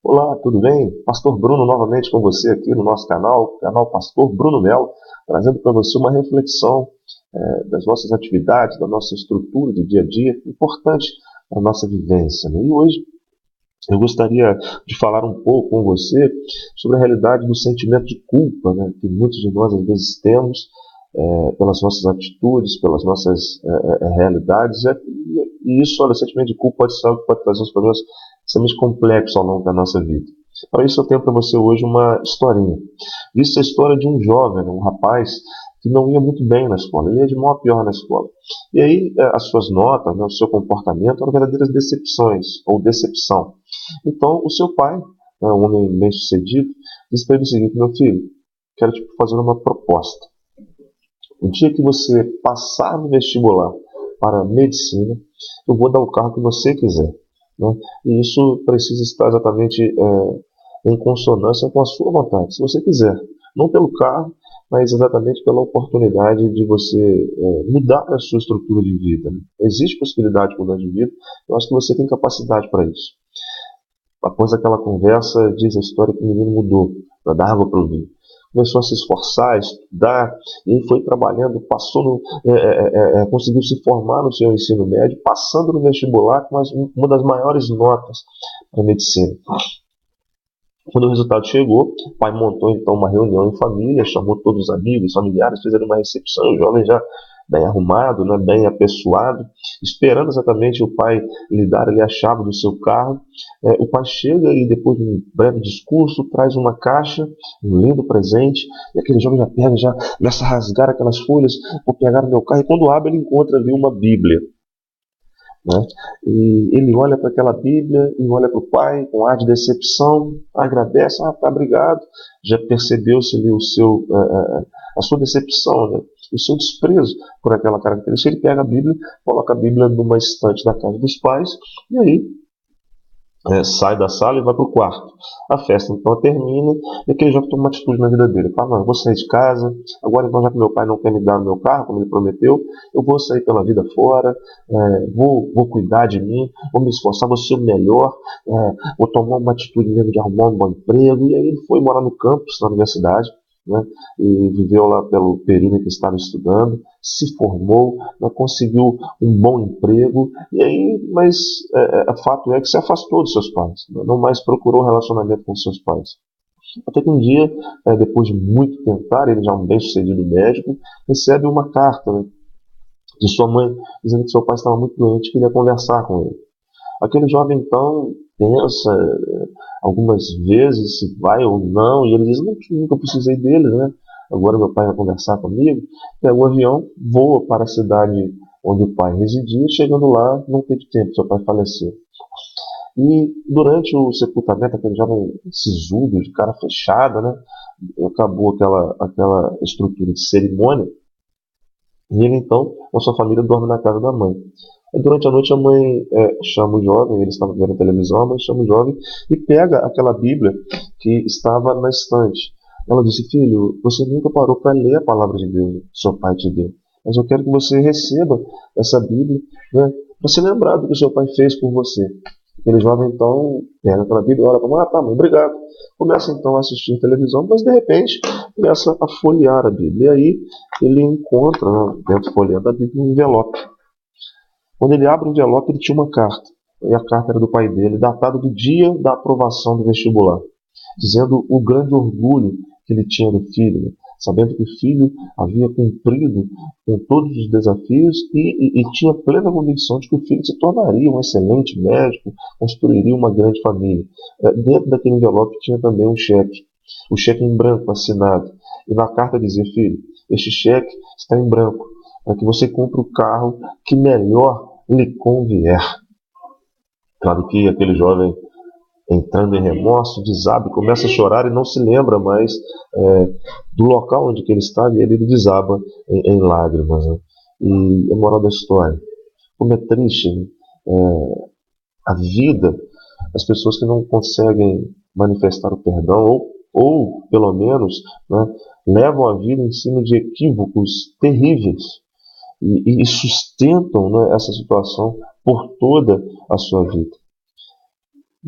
Olá, tudo bem? Pastor Bruno novamente com você aqui no nosso canal Pastor Bruno Melo, trazendo para você uma reflexão das nossas atividades, da nossa estrutura de dia a dia, importante para a nossa vivência, né? E hoje eu gostaria de falar um pouco com você sobre a realidade do sentimento de culpa, né, que muitos de nós às vezes temos pelas nossas atitudes, pelas nossas realidades, e isso, olha, o sentimento de culpa pode ser algo que pode trazer uns problemas extremamente complexos ao longo da nossa vida. Para isso eu tenho para você hoje uma historinha. Isso é a história de um jovem, um rapaz que não ia muito bem na escola, ele ia de mal a pior na escola. E aí as suas notas, né, o seu comportamento eram verdadeiras decepções, ou decepção. Então o seu pai, né, um homem bem sucedido, disse para ele o seguinte: meu filho, quero te fazer uma proposta. O dia que você passar no vestibular para medicina, eu vou dar o carro que você quiser, né? E isso precisa estar exatamente em consonância com a sua vontade, se você quiser. Não pelo carro, mas exatamente pela oportunidade de você mudar a sua estrutura de vida, né? Existe possibilidade de mudar de vida, eu acho que você tem capacidade para isso. Após aquela conversa, diz a história que o menino mudou, para dar água para o vinho. Começou a se esforçar, a estudar, e foi trabalhando, conseguiu se formar no seu ensino médio, passando no vestibular com uma das maiores notas para medicina. Quando o resultado chegou, o pai montou então uma reunião em família, chamou todos os amigos, familiares, fizeram uma recepção, o jovem já bem arrumado, né, bem apessoado, esperando exatamente o pai lhe dar ali a chave do seu carro. O pai chega e depois de um breve discurso traz uma caixa, um lindo presente, e aquele jovem já pega, já começa a rasgar aquelas folhas, vou pegar o meu carro, e quando abre ele encontra ali uma Bíblia, né? E ele olha para aquela Bíblia e olha para o pai com ar de decepção, agradece, tá, obrigado. Já percebeu-se ali a sua decepção, né? O seu desprezo por aquela característica. Ele pega a Bíblia, coloca a Bíblia numa estante da casa dos pais e aí sai da sala e vai para o quarto. A festa então termina e aquele jovem toma uma atitude na vida dele. Ele fala: não, eu vou sair de casa, agora então, já que meu pai não quer me dar o meu carro, como ele prometeu, eu vou sair pela vida fora, vou cuidar de mim, vou me esforçar, vou ser o melhor, vou tomar uma atitude mesmo de arrumar um bom emprego. E aí ele foi morar no campus, na universidade, né, e viveu lá pelo período em que estava estudando, se formou, né, conseguiu um bom emprego, e aí, mas fato é que se afastou dos seus pais, né, não mais procurou relacionamento com seus pais. Até que um dia, depois de muito tentar, ele já é um bem-sucedido médico, recebe uma carta, né, de sua mãe, dizendo que seu pai estava muito doente e queria conversar com ele. Aquele jovem então pensa algumas vezes se vai ou não, e ele diz: não, nunca precisei dele, né? Agora meu pai vai conversar comigo. Pega o avião, voa para a cidade onde o pai residia, chegando lá não teve tempo, seu pai faleceu. E durante o sepultamento, aquele jovem sisudo, de cara fechada, né? Acabou aquela estrutura de cerimônia, e ele então, com sua família, dorme na casa da mãe. E durante a noite a mãe chama o jovem, ele estava vendo a televisão, a mãe chama o jovem e pega aquela Bíblia que estava na estante. Ela disse: filho, você nunca parou para ler a palavra de Deus que seu pai te deu, mas eu quero que você receba essa Bíblia, né, para se lembrar do que seu pai fez por você. Aquele jovem então pega aquela Bíblia e olha para: tá, mãe, obrigado. Começa então a assistir televisão, mas de repente começa a folhear a Bíblia. E aí ele encontra, né, dentro folheando a Bíblia, um envelope. Quando ele abre o envelope, ele tinha uma carta. E a carta era do pai dele, datada do dia da aprovação do vestibular, dizendo o grande orgulho que ele tinha do filho, né? Sabendo que o filho havia cumprido com todos os desafios e tinha plena convicção de que o filho se tornaria um excelente médico, construiria uma grande família. Dentro daquele envelope tinha também um cheque, o cheque em branco assinado. E na carta dizia: filho, este cheque está em branco, para que você compre o carro que melhor lhe convier. Claro que aquele jovem, entrando em remorso, desaba e começa a chorar e não se lembra mais do local onde ele estava, e ele desaba em lágrimas, né? E a moral da história: como é triste, né? A vida, as pessoas que não conseguem manifestar o perdão, ou pelo menos, né, levam a vida em cima de equívocos terríveis e sustentam, né, essa situação por toda a sua vida.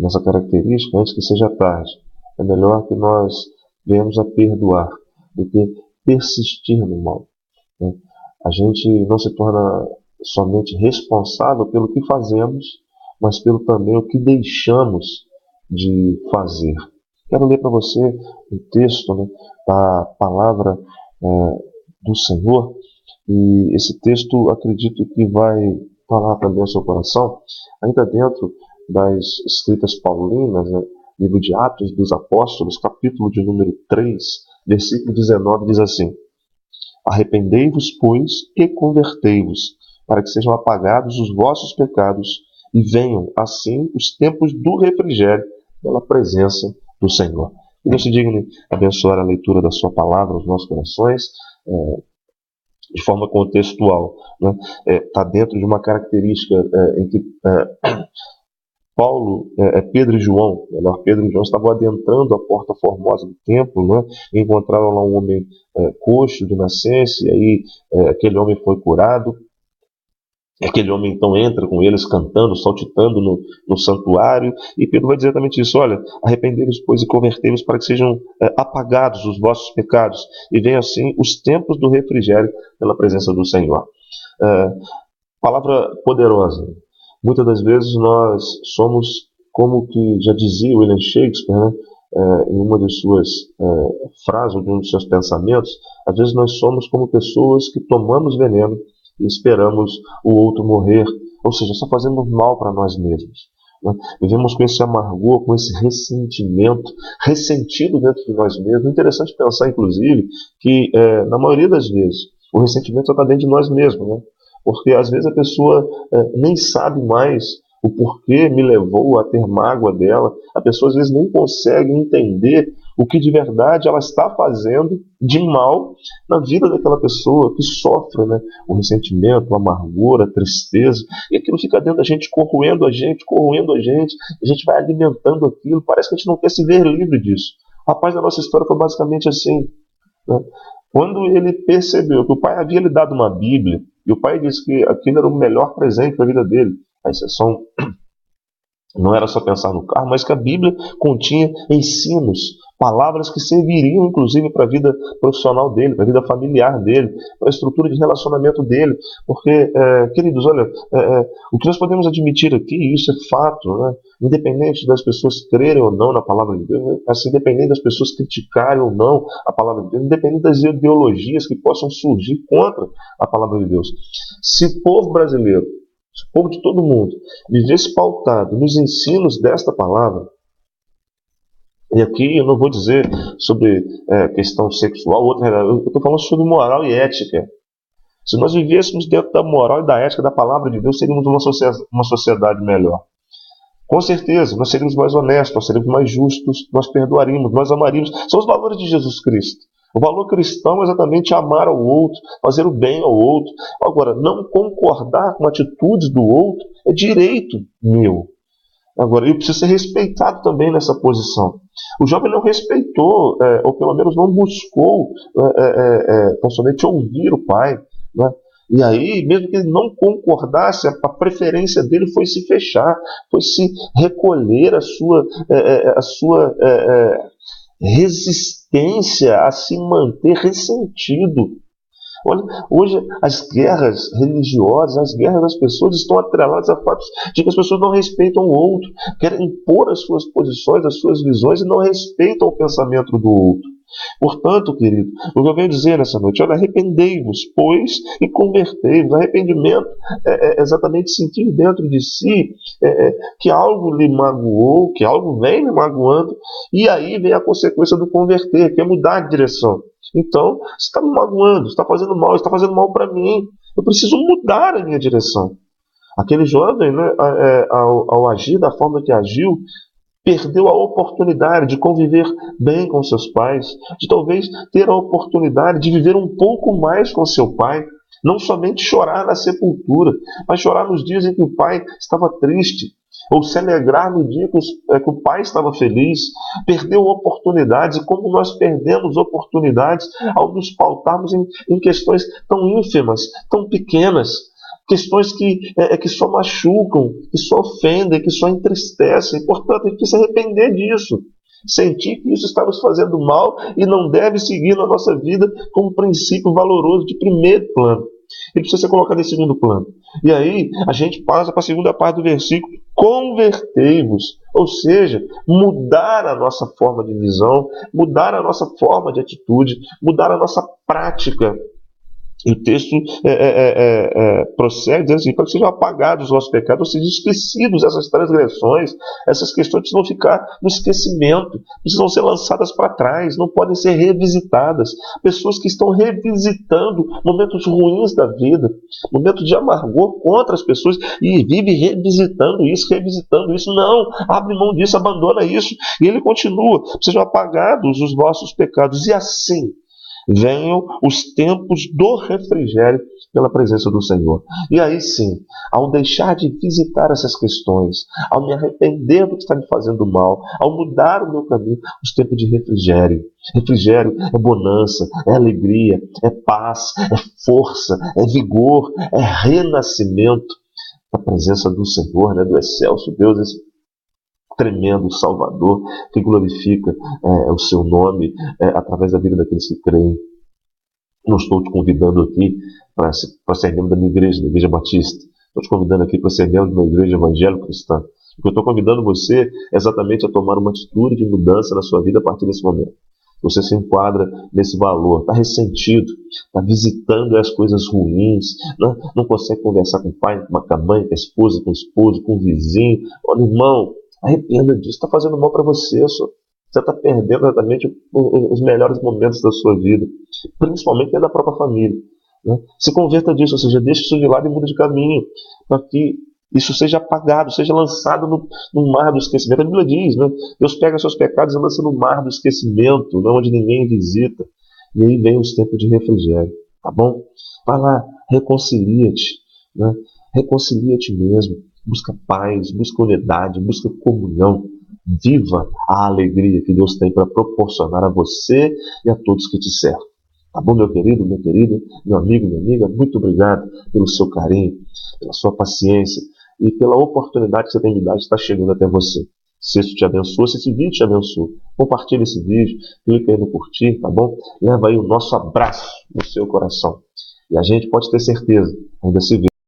nessa característica antes que seja tarde. É melhor que nós venhamos a perdoar do que persistir no mal, né? A gente não se torna somente responsável pelo que fazemos, mas pelo também o que deixamos de fazer. Quero ler para você um texto, né, da palavra do Senhor, e esse texto acredito que vai falar também ao seu coração, ainda dentro das escritas paulinas, né, livro de Atos dos Apóstolos, capítulo de número 3, versículo 19, diz assim: Arrependei-vos, pois, e convertei-vos, para que sejam apagados os vossos pecados, e venham, assim, os tempos do refrigério pela presença do Senhor. Que Deus se digne abençoar a leitura da sua palavra nos nossos corações, de forma contextual. Está dentro de uma característica em que Paulo, Pedro e João, Pedro e João estavam adentrando a porta formosa do templo, né? E encontraram lá um homem coxo de nascença, e aí aquele homem foi curado. Aquele homem então entra com eles cantando, saltitando no santuário, e Pedro vai dizer exatamente isso: olha, arrependei-vos, pois, e convertei-vos para que sejam apagados os vossos pecados, e venham assim os tempos do refrigério pela presença do Senhor. Palavra poderosa. Muitas das vezes nós somos, como que já dizia William Shakespeare, né, em uma de suas frases, ou de um dos seus pensamentos, às vezes nós somos como pessoas que tomamos veneno e esperamos o outro morrer, ou seja, só fazemos mal para nós mesmos, né? Vivemos com esse amargor, com esse ressentimento, ressentido dentro de nós mesmos. É interessante pensar, inclusive, que na maioria das vezes o ressentimento está dentro de nós mesmos, né? Porque às vezes a pessoa nem sabe mais o porquê me levou a ter mágoa dela. A pessoa às vezes nem consegue entender o que de verdade ela está fazendo de mal na vida daquela pessoa que sofre, né? O ressentimento, a amargura, a tristeza, e aquilo fica dentro da gente, corroendo a gente, a gente vai alimentando aquilo, parece que a gente não quer se ver livre disso. Rapaz, a nossa história foi basicamente assim, né? Quando ele percebeu que o pai havia lhe dado uma Bíblia, e o pai disse que aquilo era o melhor presente da vida dele, a exceção não era só pensar no carro, mas que a Bíblia continha ensinos, palavras que serviriam inclusive para a vida profissional dele, para a vida familiar dele, para a estrutura de relacionamento dele. Porque, queridos, olha, o que nós podemos admitir aqui, e isso é fato, né? Independente das pessoas crerem ou não na palavra de Deus, né? Assim, independente das pessoas criticarem ou não a palavra de Deus, independente das ideologias que possam surgir contra a palavra de Deus, se o povo brasileiro, o povo de todo mundo, vivesse pautado nos ensinos desta palavra, e aqui eu não vou dizer sobre questão sexual, eu estou falando sobre moral e ética. Se nós vivêssemos dentro da moral e da ética da palavra de Deus, seríamos uma sociedade melhor. Com certeza, nós seríamos mais honestos, nós seríamos mais justos, nós perdoaríamos, nós amaríamos. São os valores de Jesus Cristo. O valor cristão é exatamente amar ao outro, fazer o bem ao outro. Agora, não concordar com atitudes do outro é direito meu. Agora, eu preciso ser respeitado também nessa posição. O jovem não respeitou, ou pelo menos não buscou tão somente ouvir o pai, né? E aí, mesmo que ele não concordasse, a preferência dele foi se fechar, foi se recolher a sua resistência a se manter ressentido. Olha, hoje as guerras religiosas, as guerras das pessoas estão atreladas a fatos de que as pessoas não respeitam o outro, querem impor as suas posições, as suas visões e não respeitam o pensamento do outro. Portanto, querido, o que eu venho dizer nessa noite, olha, arrependei-vos, pois, e convertei-vos. Arrependimento é exatamente sentir dentro de si que algo lhe magoou, que algo vem me magoando, e aí vem a consequência do converter, que é mudar de direção. Então, você está me magoando, está fazendo mal para mim, eu preciso mudar a minha direção. Aquele jovem, né, ao agir da forma que agiu, perdeu a oportunidade de conviver bem com seus pais, de talvez ter a oportunidade de viver um pouco mais com seu pai, não somente chorar na sepultura, mas chorar nos dias em que o pai estava triste, ou se alegrar no dia que o pai estava feliz. Perdeu oportunidades, e como nós perdemos oportunidades ao nos pautarmos em questões tão ínfimas, tão pequenas. questões que só machucam, que só ofendem, que só entristecem. Portanto, a gente precisa se arrepender disso. Sentir que isso está nos fazendo mal e não deve seguir na nossa vida como princípio valoroso de primeiro plano. Ele precisa ser colocado em segundo plano. E aí a gente passa para a segunda parte do versículo: convertei-vos, ou seja, mudar a nossa forma de visão, mudar a nossa forma de atitude, mudar a nossa prática. E o texto prossegue dizendo assim: para que sejam apagados os nossos pecados, ou seja, esquecidos essas transgressões, essas questões precisam ficar no esquecimento, precisam ser lançadas para trás, não podem ser revisitadas. Pessoas que estão revisitando momentos ruins da vida, momentos de amargor contra as pessoas, e vivem revisitando isso. Não, abre mão disso, abandona isso. E ele continua: sejam apagados os vossos pecados, e assim venham os tempos do refrigério pela presença do Senhor. E aí sim, ao deixar de visitar essas questões, ao me arrepender do que está me fazendo mal, ao mudar o meu caminho, os tempos de refrigério. Refrigério é bonança, é alegria, é paz, é força, é vigor, é renascimento da presença do Senhor, do excelso Deus, esse tremendo Salvador que glorifica o seu nome através da vida daqueles que creem. Não estou te convidando aqui para ser membro da minha igreja, da Igreja Batista. Estou te convidando aqui para ser membro de uma igreja evangélico-cristã. O que eu estou convidando você é exatamente a tomar uma atitude de mudança na sua vida a partir desse momento. Você se enquadra nesse valor, está ressentido, está visitando as coisas ruins, não consegue conversar com o pai, com a mãe, com a esposa, com o esposo, com o vizinho. Olha, irmão, arrependa disso, está fazendo mal para você. Você está perdendo exatamente os melhores momentos da sua vida, principalmente da própria família. Se converta disso, ou seja, deixa isso de lado e muda de caminho, para que isso seja apagado, seja lançado no mar do esquecimento. A Bíblia diz, Deus pega seus pecados e lança no mar do esquecimento, onde ninguém visita. E aí vem os tempos de refrigério, tá bom? Vai lá, reconcilia-te, reconcilia-te mesmo. Busca paz, busca unidade, busca comunhão. Viva a alegria que Deus tem para proporcionar a você e a todos que te cercam. Tá bom, meu querido, minha querida, meu amigo, minha amiga? Muito obrigado pelo seu carinho, pela sua paciência e pela oportunidade que você tem de dar de estar chegando até você. Se isso te abençoa, se esse vídeo te abençoa, compartilhe esse vídeo, clica aí no curtir, tá bom? Leva aí o nosso abraço no seu coração. E a gente pode ter certeza, ainda se vê.